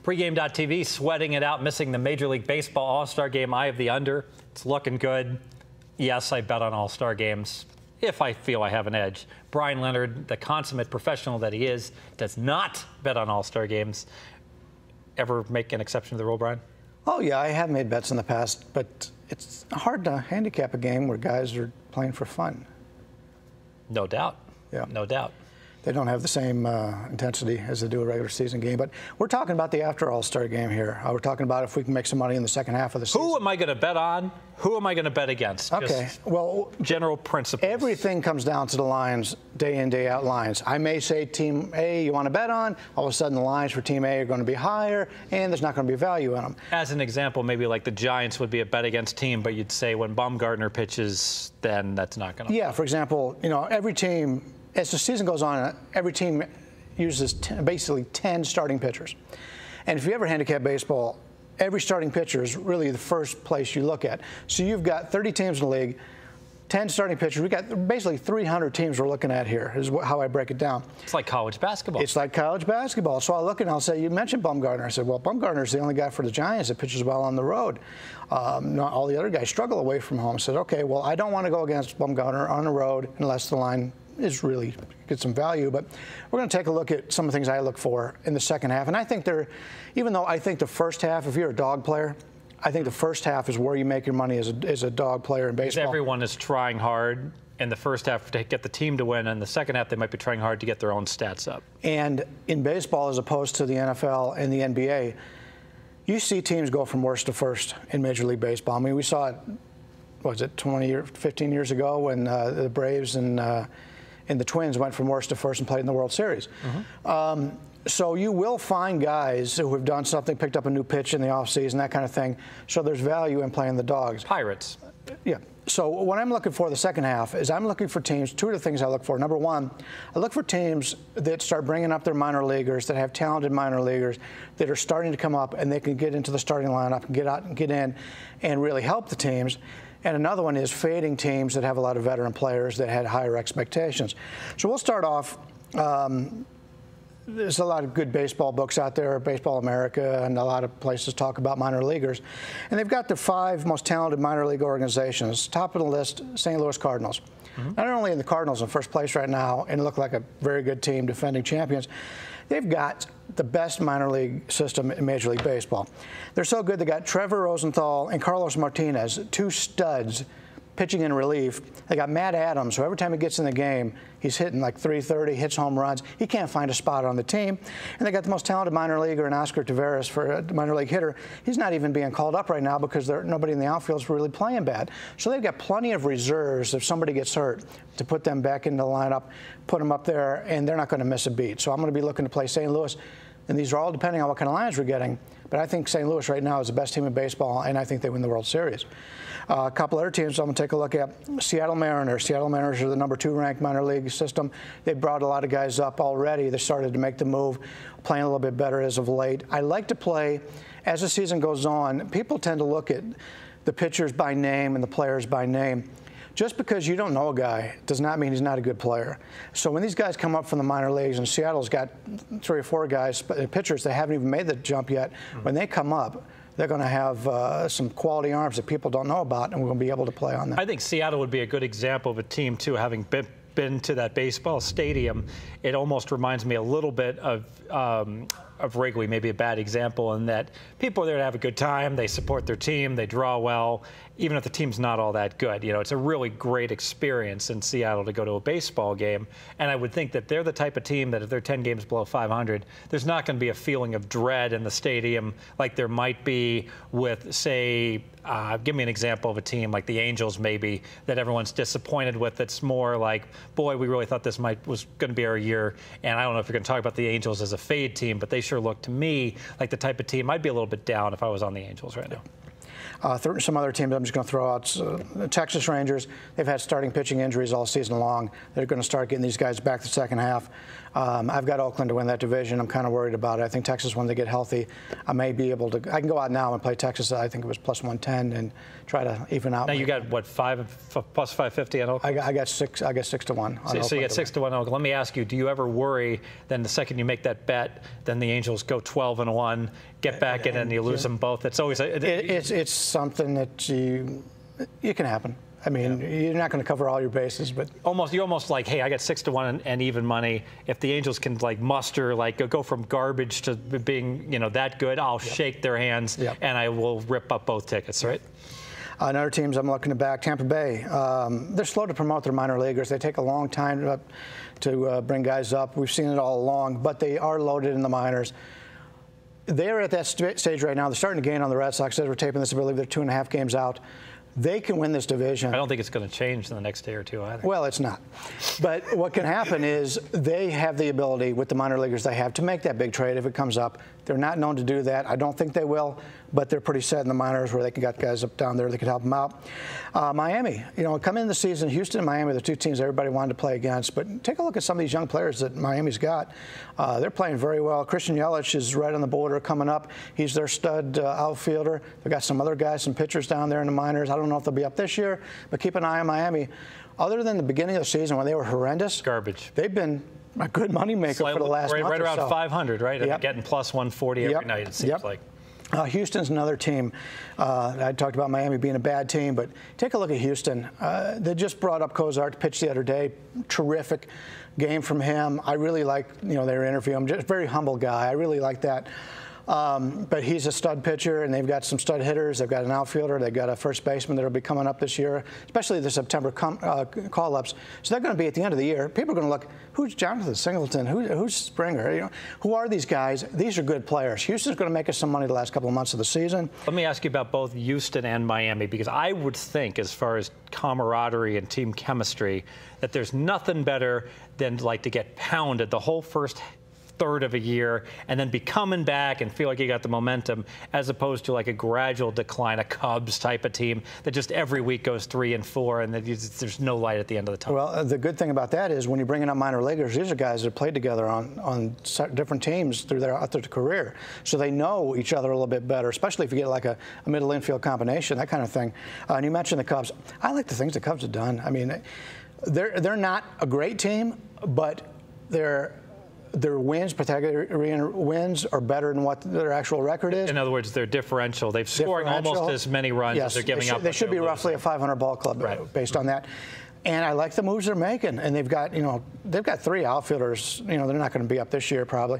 Pregame.tv sweating it out, missing the Major League Baseball All-Star Game. I have the under. It's looking good. Yes, I bet on All-Star games if I feel I have an edge. Bryan Leonard, the consummate professional that he is, does not bet on All-Star games. Ever make an exception to the rule, Bryan? Oh, yeah, I have made bets in the past, but it's hard to handicap a game where guys are playing for fun. No doubt. Yeah. No doubt. They don't have the same intensity as they do a regular season game. But we're talking about the after All-Star game here. We're talking about if we can make some money in the second half of the season. Who am I going to bet on? Who am I going to bet against? Okay, well, general principles. Everything comes down to the lines, day in, day out lines. I may say Team A you want to bet on. All of a sudden, the lines for Team A are going to be higher, and there's not going to be value in them. As an example, maybe like the Giants would be a bet against team, but you'd say when Bumgarner pitches, then that's not going to. Yeah, for example, every team, as the season goes on, every team uses basically 10 starting pitchers. And if you ever handicap baseball, every starting pitcher is really the first place you look at. So you've got 30 teams in the league, 10 starting pitchers. We've got basically 300 teams we're looking at here, is how I break it down. It's like college basketball. It's like college basketball. So I look and I'll say, you mentioned Bumgarner. I said, well, Bumgarner's the only guy for the Giants that pitches well on the road. Not all the other guys struggle away from home. I said, okay, well, I don't want to go against Bumgarner on the road unless the line is really get some value. But we're going to take a look at some of the things I look for in the second half. And I think even though I think the first half, if you're a dog player, I think the first half is where you make your money as a dog player in baseball. Because everyone is trying hard in the first half to get the team to win, and the second half they might be trying hard to get their own stats up. And in baseball, as opposed to the NFL and the NBA, you see teams go from worst to first in Major League Baseball. I mean, we saw it, what was it, 15 years ago when the Braves and the Twins went from worst to first and played in the World Series. Mm-hmm. So you will find guys who have done something, picked up a new pitch in the offseason, that kind of thing. So there's value in playing the dogs. Pirates. Yeah. So what I'm looking for the second half is I'm looking for teams, two of the things I look for. Number one, I look for teams that start bringing up their minor leaguers, that have talented minor leaguers, that are starting to come up and they can get into the starting lineup and get out and get in and really help the teams. And another one is fading teams that have a lot of veteran players that had higher expectations. So we'll start off. There's a lot of good baseball books out there, Baseball America, and a lot of places talk about minor leaguers. And they've got the 5 most talented minor league organizations. Top of the list, St. Louis Cardinals. Mm-hmm. Not only are the Cardinals in first place right now and look like a very good team, defending champions, they've got the best minor league system in Major League Baseball. They're so good, they got Trevor Rosenthal and Carlos Martinez, 2 studs, pitching in relief. They got Matt Adams, who every time he gets in the game, he's hitting like .330, hits home runs. He can't find a spot on the team. And they got the most talented minor leaguer in Oscar Taveras for a minor league hitter. He's not even being called up right now because nobody in the outfield is really playing bad. So they've got plenty of reserves if somebody gets hurt to put them back into the lineup, put them up there, and they're not going to miss a beat. So I'm going to be looking to play St. Louis. And these are all depending on what kind of lines we're getting. But I think St. Louis right now is the best team in baseball, and I think they win the World Series. A couple other teams I'm going to take a look at. Seattle Mariners. Seattle Mariners are the number 2 ranked minor league system. They've brought a lot of guys up already. They started to make the move, playing a little bit better as of late. I like to play, as the season goes on, people tend to look at the pitchers by name and the players by name. Just because you don't know a guy does not mean he's not a good player. So when these guys come up from the minor leagues, and Seattle's got 3 or 4 guys, pitchers that haven't even made the jump yet, when they come up, they're going to have some quality arms that people don't know about, and we're going to be able to play on them. I think Seattle would be a good example of a team, too, having been to that baseball stadium. It almost reminds me a little bit of Wrigley, maybe a bad example, in that people are there to have a good time. They support their team. They draw well, even if the team's not all that good. It's a really great experience in Seattle to go to a baseball game. And I would think that they're the type of team that if they're 10 games below 500, there's not going to be a feeling of dread in the stadium like there might be with, say, give me an example of a team like the Angels, maybe, that everyone's disappointed with. It's more like, boy, we really thought this was going to be our year. And I don't know if you're going to talk about the Angels as a fade team, but they sure look to me like the type of team I'd be a little bit down if I was on the Angels right now. Some other teams I'm just going to throw out. The Texas Rangers, they've had starting pitching injuries all season long. They're going to start getting these guys back the second half. I've got Oakland to win that division. I'm kind of worried about it. I think Texas, when they get healthy, I may be able to. I can go out now and play Texas. I think it was plus 110 and try to even out. Now you got what, plus 550 on Oakland? I got 6 to 1. So you get 6 to 1 on Oakland. Let me ask you: do you ever worry then the second you make that bet, then the Angels go 12-1, get back in, and you lose them both? It's always it's something that you can happen. I mean, you're not going to cover all your bases, but you're almost like, hey, I got 6 to 1 and even money. If the Angels can muster, go from garbage to being, that good, I'll shake their hands and I will rip up both tickets, right? Another teams I'm looking to back, Tampa Bay. They're slow to promote their minor leaguers. They take a long time to bring guys up. We've seen it all along, but they are loaded in the minors. They're at that stage right now. They're starting to gain on the Red Sox. As we're taping this, I believe they're 2.5 games out. They can win this division. I don't think it's going to change in the next day or two either. Well, it's not. But what can happen is they have the ability with the minor leaguers they have to make that big trade if it comes up. They're not known to do that. I don't think they will, but they're pretty set in the minors where they can get guys up down there that can help them out. Miami, coming in the season, Houston and Miami are the two teams everybody wanted to play against. But take a look at some of these young players that Miami's got. They're playing very well. Christian Yelich is right on the border coming up. He's their stud outfielder. They've got some other guys, some pitchers down there in the minors. I don't know if they'll be up this year, but keep an eye on Miami. Other than the beginning of the season when they were horrendous, garbage. They've been a good moneymaker for the last month right or around so. 500, right? Yep. Getting plus 140 every night, it seems like. Houston's another team. I talked about Miami being a bad team, but take a look at Houston. They just brought up Kozar to pitch the other day. Terrific game from him. I really like, their interview. I'm just a very humble guy. I really like that. But he's a stud pitcher, and they've got some stud hitters. They've got an outfielder. They've got a first baseman that will be coming up this year, especially the September call-ups. So they're going to be at the end of the year. People are going to look, who's Jonathan Singleton? Who's Springer? Who are these guys? These are good players. Houston's going to make us some money the last couple of months of the season. Let me ask you about both Houston and Miami, because I would think, as far as camaraderie and team chemistry, that there's nothing better than to get pounded the whole first third of a year and then be coming back and feel like you got the momentum, as opposed to a gradual decline, a Cubs type of team that just every week goes 3-4 and there's no light at the end of the tunnel. Well, the good thing about that is when you're bringing up minor leaguers, these are guys that played together on different teams through their career, so they know each other a little bit better, especially if you get a middle infield combination, that kind of thing. And you mentioned the Cubs. I like the things the Cubs have done. I mean, they're not a great team, but their wins, particularly wins, are better than what their actual record is. In other words, they're differential. They've scored almost as many runs as they're giving up. They should be roughly a 500 ball club based on that. And I like the moves they're making. And they've got 3 outfielders. They're not going to be up this year probably,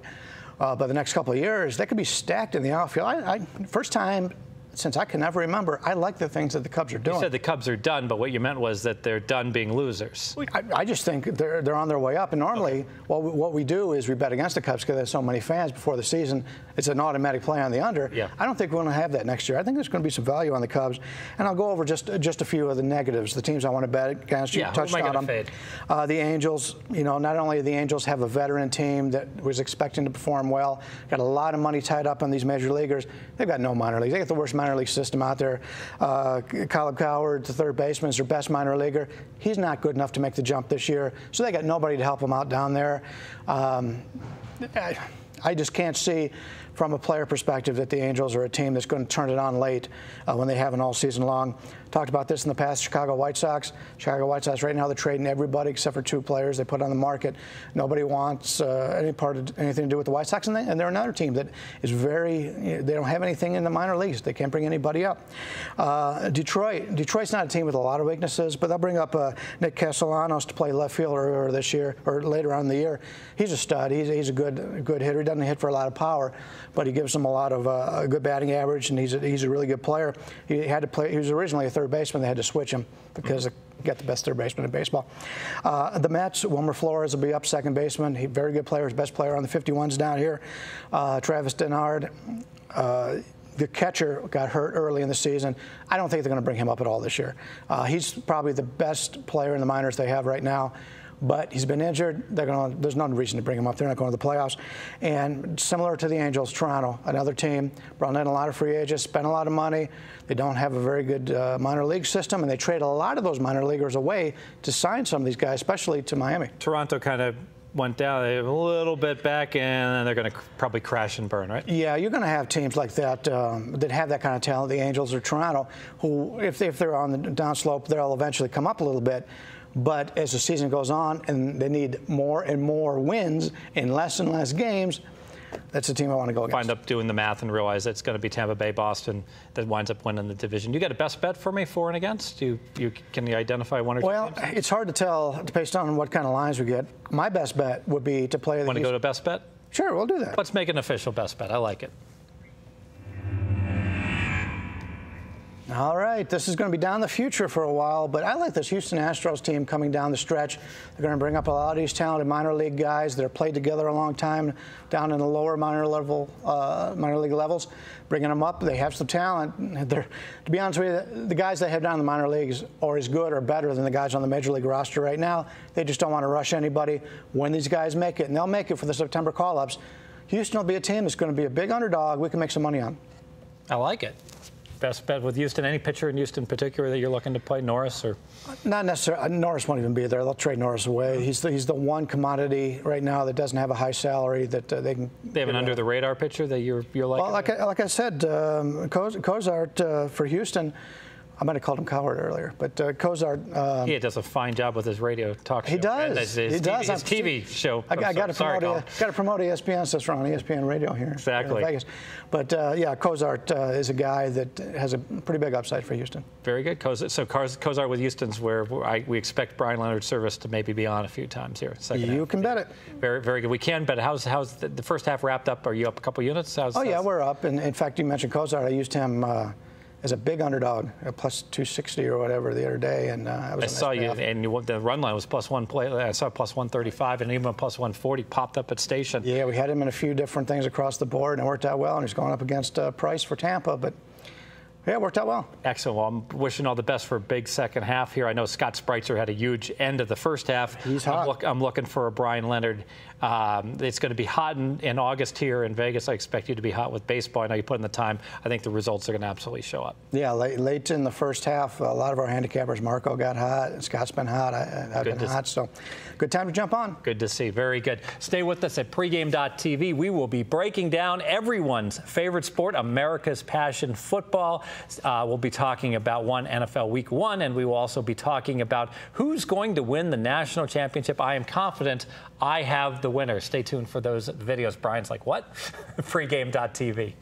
but the next couple of years they could be stacked in the outfield. First time since I can never remember, I like the things that the Cubs are doing. You said the Cubs are done, but what you meant was that they're done being losers. I just think they're on their way up. And normally, what we do is we bet against the Cubs because there's so many fans before the season. It's an automatic play on the under. Yeah. I don't think we're going to have that next year. I think there's going to be some value on the Cubs. And I'll go over just a few of the negatives, the teams I want to bet against. You touched on them. Fade? The Angels, not only do the Angels have a veteran team that was expecting to perform well, got a lot of money tied up on these major leaguers. They've got no minor leagues. They got the worst minor league system out there. Caleb Coward, the third baseman, is their best minor leaguer. He's not good enough to make the jump this year, so they got nobody to help them out down there. I just can't see from a player perspective that the Angels are a team that's going to turn it on late when they haven't all season long. Talked about this in the past, Chicago White Sox. Chicago White Sox right now, they're trading everybody except for 2 players they put on the market. Nobody wants anything to do with the White Sox, and they're another team that is they don't have anything in the minor leagues. They can't bring anybody up. Detroit's not a team with a lot of weaknesses, but they'll bring up Nick Castellanos to play left field earlier this year, or later on in the year. He's a stud. He's a good hitter. He doesn't hit for a lot of power, but he gives them a lot of a good batting average, and he's a really good player. He had to play. He was originally a third baseman. They had to switch him because they got the best third baseman in baseball. The Mets, Wilmer Flores will be up second baseman. He's a very good player. His best player on the 51s down here. Travis Denard. The catcher got hurt early in the season. I don't think they're going to bring him up at all this year. He's probably the best player in the minors they have right now. but he's been injured. There's no reason to bring him up. They're not going to the playoffs. And similar to the Angels, Toronto, another team, brought in a lot of free agents, spent a lot of money. They don't have a very good minor league system, and they trade a lot of those minor leaguers away to sign some of these guys, especially to Miami. Toronto kind of went down a little bit back, and then they're going to probably crash and burn, right? Yeah, you're going to have teams like that that have that kind of talent, the Angels or Toronto, who, if they're on the downslope, they'll eventually come up a little bit. But as the season goes on and they need more and more wins in less and less games, that's the team I want to go against. Wind up doing the math and realize that it's going to be Tampa Bay, Boston that winds up winning the division. You got a best bet for me for and against? Can you identify one or two teams? Well, it's hard to tell based on what kind of lines we get. My best bet would be to play. Want to go to best bet? Sure, we'll do that. Let's make an official best bet. I like it. All right, this is going to be down the future for a while, but I like this Houston Astros team coming down the stretch. They're going to bring up a lot of these talented minor league guys that have played together a long time down in the lower minor league levels, bringing them up. They have some talent. To be honest with you, the guys they have down in the minor leagues are as good or better than the guys on the major league roster right now. They just don't want to rush anybody. When these guys make it, and they'll make it for the September call-ups, Houston will be a team that's going to be a big underdog we can make some money on. I like it. Best bet with Houston. Any pitcher in Houston in particular that you're looking to play, Norris or? Not necessarily. Norris won't even be there. They'll trade Norris away. He's the one commodity right now that doesn't have a high salary that they can. They have an under the radar pitcher that you're liking. Well, like I said, Cozart for Houston. I might have called him Coward earlier, but Cozart. He does a fine job with his radio talk show. He does. His TV show. I got to promote ESPN stuff on ESPN Radio here exactly. In Vegas. But yeah, Cozart is a guy that has a pretty big upside for Houston. Very good. So Cozart with Houston's where we expect Bryan Leonard's service to maybe be on a few times here. You can bet it. Very, very good. We can bet it. How's the first half wrapped up? Are you up a couple units? Yeah, we're up. And in fact, you mentioned Cozart. I used him as a big underdog, plus 260 or whatever the other day, and I saw you, and the run line was plus one play. I saw plus 135, and even plus 140 popped up at station. Yeah, we had him in a few different things across the board, and it worked out well. And he's going up against Price for Tampa, but yeah, it worked out well. Excellent. Well, I'm wishing all the best for a big second half here. I know Scott Spreitzer had a huge end of the first half. He's hot. I'm looking for a Bryan Leonard. It's going to be hot in August here in Vegas. I expect you to be hot with baseball. I know you put in the time. I think the results are going to absolutely show up. Yeah, late in the first half, a lot of our handicappers, Marco got hot, and Scott's been hot. I've been hot, so good time to jump on. Good to see. Very good. Stay with us at pregame.tv. We will be breaking down everyone's favorite sport, America's passion, football. We'll be talking about NFL Week 1, and we will also be talking about who's going to win the national championship. I am confident I have the winner. Stay tuned for those videos. Brian's like, what? Pregame.tv.